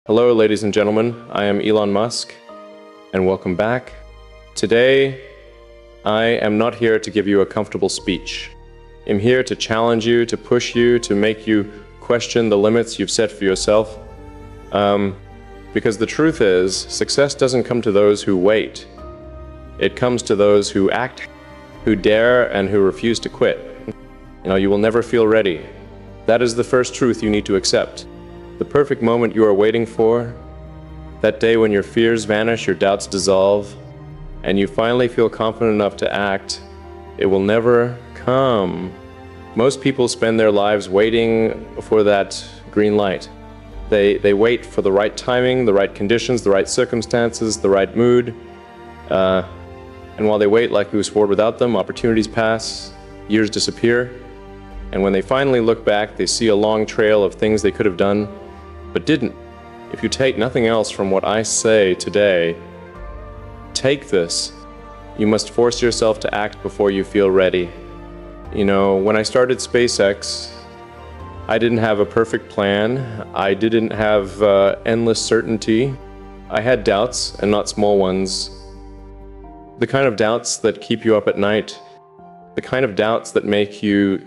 Hello, ladies and gentlemen. I am Elon Musk, and welcome back. Today, I am not here to give you a comfortable speech. I'm here to challenge you, to push you, to make you question the limits you've set for yourself. Because the truth is, success doesn't come to those who wait. It comes to those who act, who dare, and who refuse to quit. You will never feel ready. That is the first truth you need to accept. The perfect moment you are waiting for, that day when your fears vanish, your doubts dissolve, and you finally feel confident enough to act, it will never come. Most people spend their lives waiting for that green light. They wait for the right timing, the right conditions, the right circumstances, the right mood. And while they wait, life moves forward without them, opportunities pass, years disappear. And when they finally look back, they see a long trail of things they could have done, but didn't. If you take nothing else from what I say today, take this. You must force yourself to act before you feel ready. When I started SpaceX, I didn't have a perfect plan. I didn't have endless certainty. I had doubts, and not small ones. The kind of doubts that keep you up at night. The kind of doubts that make you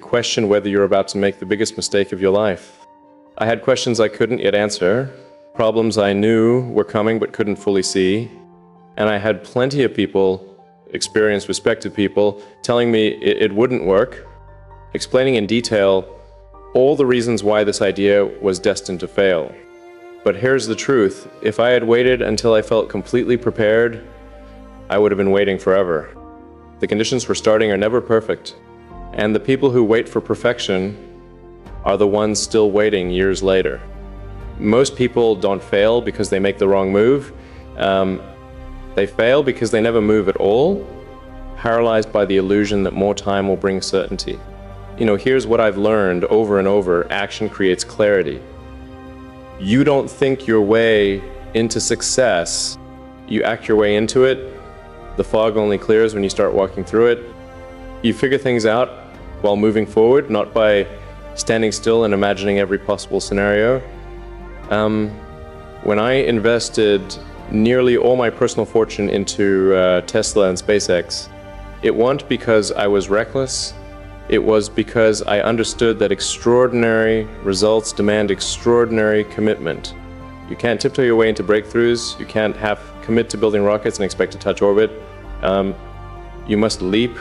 question whether you're about to make the biggest mistake of your life. I had questions I couldn't yet answer, problems I knew were coming but couldn't fully see, and I had plenty of people, experienced, respected people, telling me it wouldn't work, explaining in detail all the reasons why this idea was destined to fail. But here's the truth: if I had waited until I felt completely prepared, I would have been waiting forever. The conditions for starting are never perfect, and the people who wait for perfection are the ones still waiting years later. Most people don't fail because they make the wrong move. They fail because they never move at all, paralyzed by the illusion that more time will bring certainty. Here's what I've learned over and over: action creates clarity. You don't think your way into success, you act your way into it. The fog only clears when you start walking through it. You figure things out while moving forward, not by standing still and imagining every possible scenario. When I invested nearly all my personal fortune into Tesla and SpaceX, it wasn't because I was reckless. It was because I understood that extraordinary results demand extraordinary commitment. You can't tiptoe your way into breakthroughs. You can't commit to building rockets and expect to touch orbit. You must leap,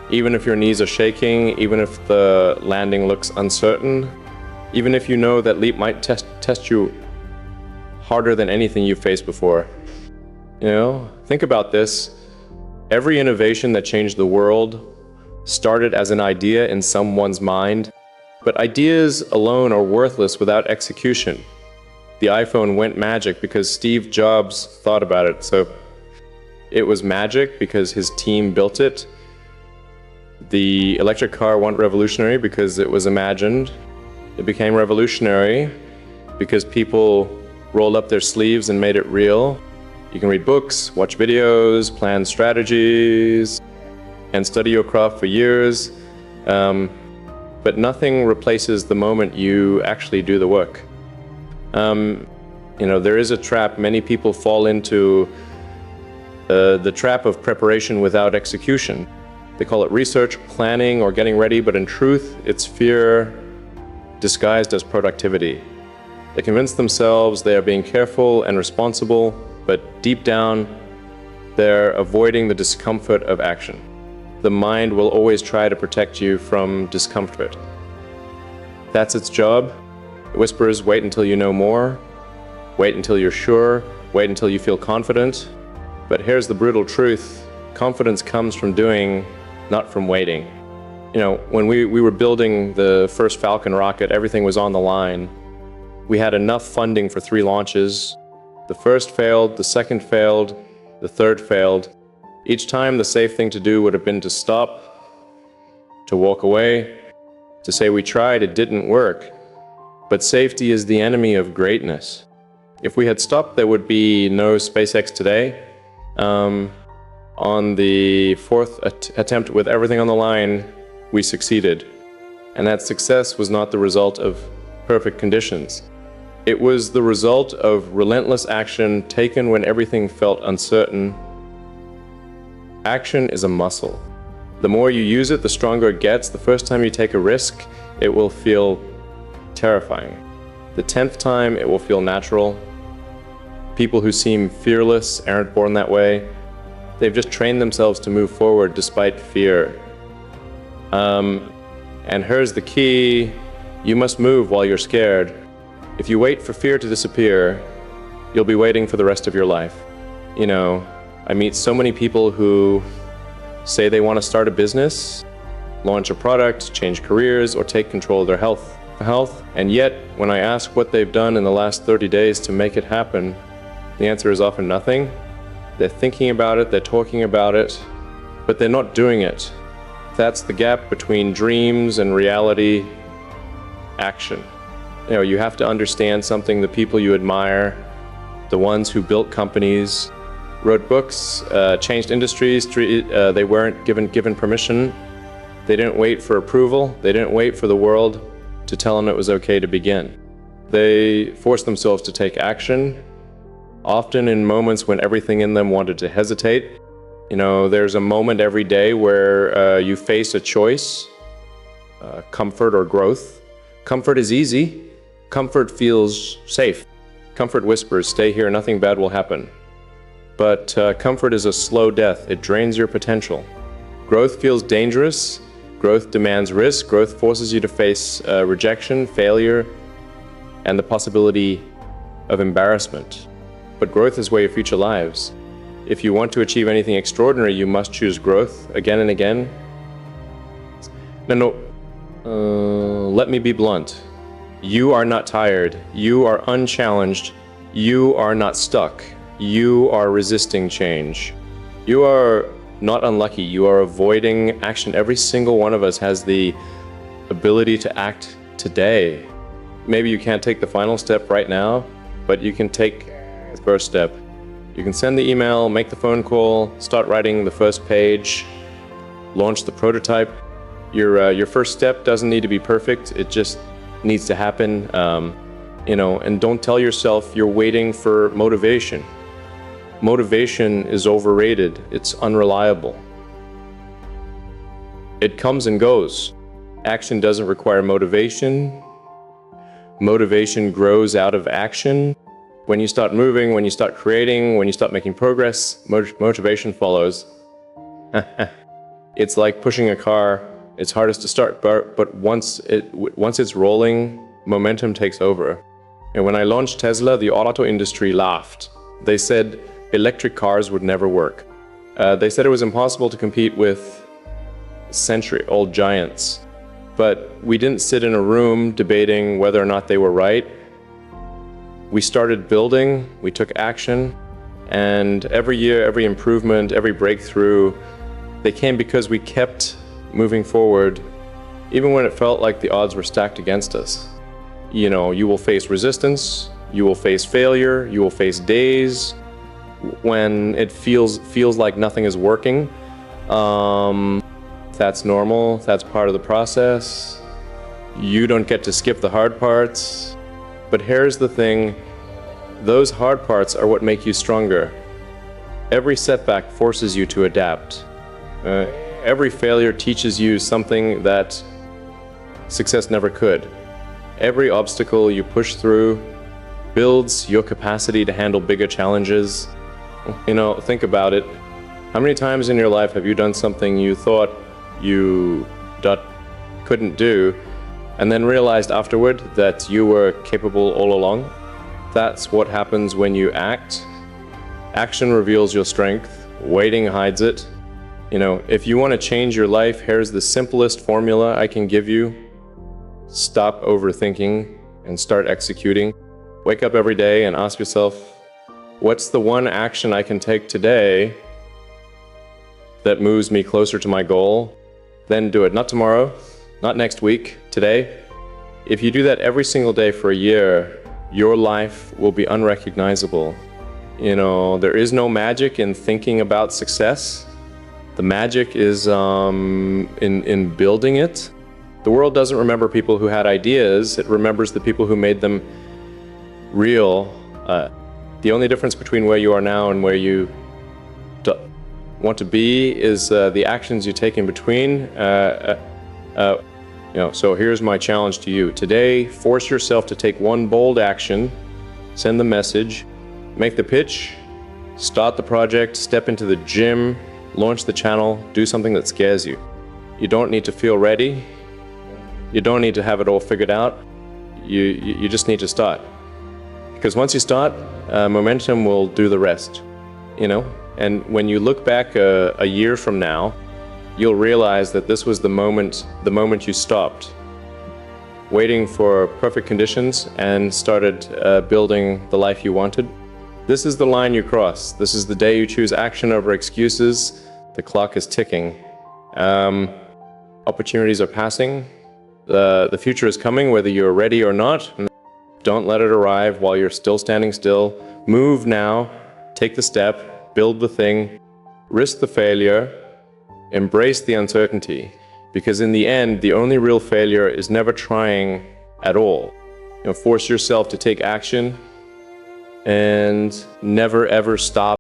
even if your knees are shaking, even if the landing looks uncertain, even if you know that leap might test you harder than anything you've faced before. Think about this. Every innovation that changed the world started as an idea in someone's mind, but ideas alone are worthless without execution. The iPhone went magic because Steve Jobs thought about it, so it was magic because his team built it. The electric car went revolutionary because it was imagined. It became revolutionary because people rolled up their sleeves and made it real. You can read books, watch videos, plan strategies, and study your craft for years, but nothing replaces the moment you actually do the work. There is a trap many people fall into, the trap of preparation without execution. They call it research, planning, or getting ready, but in truth, it's fear disguised as productivity. They convince themselves they are being careful and responsible, but deep down, they're avoiding the discomfort of action. The mind will always try to protect you from discomfort. That's its job. It whispers, wait until you know more, wait until you're sure, wait until you feel confident. But here's the brutal truth: confidence comes from doing, not from waiting. When we were building the first Falcon rocket, everything was on the line. We had enough funding for 3 launches. The first failed, the second failed, the third failed. Each time the safe thing to do would have been to stop, to walk away, to say we tried, it didn't work. But safety is the enemy of greatness. If we had stopped, there would be no SpaceX today. On the 4th attempt with everything on the line, we succeeded. And that success was not the result of perfect conditions. It was the result of relentless action taken when everything felt uncertain. Action is a muscle. The more you use it, the stronger it gets. The first time you take a risk, it will feel terrifying. The 10th time, it will feel natural. People who seem fearless aren't born that way. They've just trained themselves to move forward despite fear. And here's the key: you must move while you're scared. If you wait for fear to disappear, you'll be waiting for the rest of your life. You know, I meet so many people who say they want to start a business, launch a product, change careers, or take control of their health. And yet, when I ask what they've done in the last 30 days to make it happen, the answer is often nothing. They're thinking about it, they're talking about it, but they're not doing it. That's the gap between dreams and reality. Action. You know, you have to understand something. The people you admire, the ones who built companies, wrote books, changed industries, they weren't given permission. They didn't wait for approval. They didn't wait for the world to tell them it was okay to begin. They forced themselves to take action, often in moments when everything in them wanted to hesitate. You know, there's a moment every day where you face a choice, comfort or growth. Comfort is easy. Comfort feels safe. Comfort whispers, stay here, nothing bad will happen. But comfort is a slow death. It drains your potential. Growth feels dangerous. Growth demands risk. Growth forces you to face rejection, failure, and the possibility of embarrassment. But growth is where your future lives. If you want to achieve anything extraordinary, you must choose growth again and again. Let me be blunt. You are not tired. You are unchallenged. You are not stuck. You are resisting change. You are not unlucky. You are avoiding action. Every single one of us has the ability to act today. Maybe you can't take the final step right now, but you can take the first step. You can send the email, make the phone call, start writing the first page, launch the prototype. Your first step doesn't need to be perfect. It just needs to happen. And don't tell yourself you're waiting for motivation. Motivation is overrated. It's unreliable. It comes and goes. Action doesn't require motivation. Motivation grows out of action. When you start moving, when you start creating, when you start making progress, motivation follows. It's like pushing a car. It's hardest to start, but once it's rolling, momentum takes over. And when I launched Tesla, the auto industry laughed. They said electric cars would never work. They said it was impossible to compete with century-old giants. But we didn't sit in a room debating whether or not they were right. We started building, we took action, and every year, every improvement, every breakthrough, they came because we kept moving forward, even when it felt like the odds were stacked against us. You know, you will face resistance, you will face failure, you will face days when it feels like nothing is working. That's normal, that's part of the process. You don't get to skip the hard parts. But here's the thing, those hard parts are what make you stronger. Every setback forces you to adapt. Every failure teaches you something that success never could. Every obstacle you push through builds your capacity to handle bigger challenges. You know, think about it. How many times in your life have you done something you thought you couldn't do, and then realized afterward that you were capable all along? That's what happens when you act. Action reveals your strength, waiting hides it. You know, if you want to change your life, here's the simplest formula I can give you. Stop overthinking and start executing. Wake up every day and ask yourself, what's the one action I can take today that moves me closer to my goal? Then do it. Not tomorrow, not next week, today. If you do that every single day for a year, your life will be unrecognizable. You know, there is no magic in thinking about success. The magic is in building it. The world doesn't remember people who had ideas. It remembers the people who made them real. The only difference between where you are now and where you want to be is the actions you take in between. So here's my challenge to you. Today, force yourself to take one bold action, send the message, make the pitch, start the project, step into the gym, launch the channel, do something that scares you. You don't need to feel ready. You don't need to have it all figured out. You just need to start. Because once you start, momentum will do the rest, And when you look back a year from now, you'll realize that this was the moment you stopped, waiting for perfect conditions and started building the life you wanted. This is the line you cross. This is the day you choose action over excuses. The clock is ticking. Opportunities are passing. The future is coming, whether you're ready or not. Don't let it arrive while you're still standing still. Move now. Take the step. Build the thing. Risk the failure. Embrace the uncertainty. Because in the end, the only real failure is never trying at all. Force yourself to take action and never ever stop.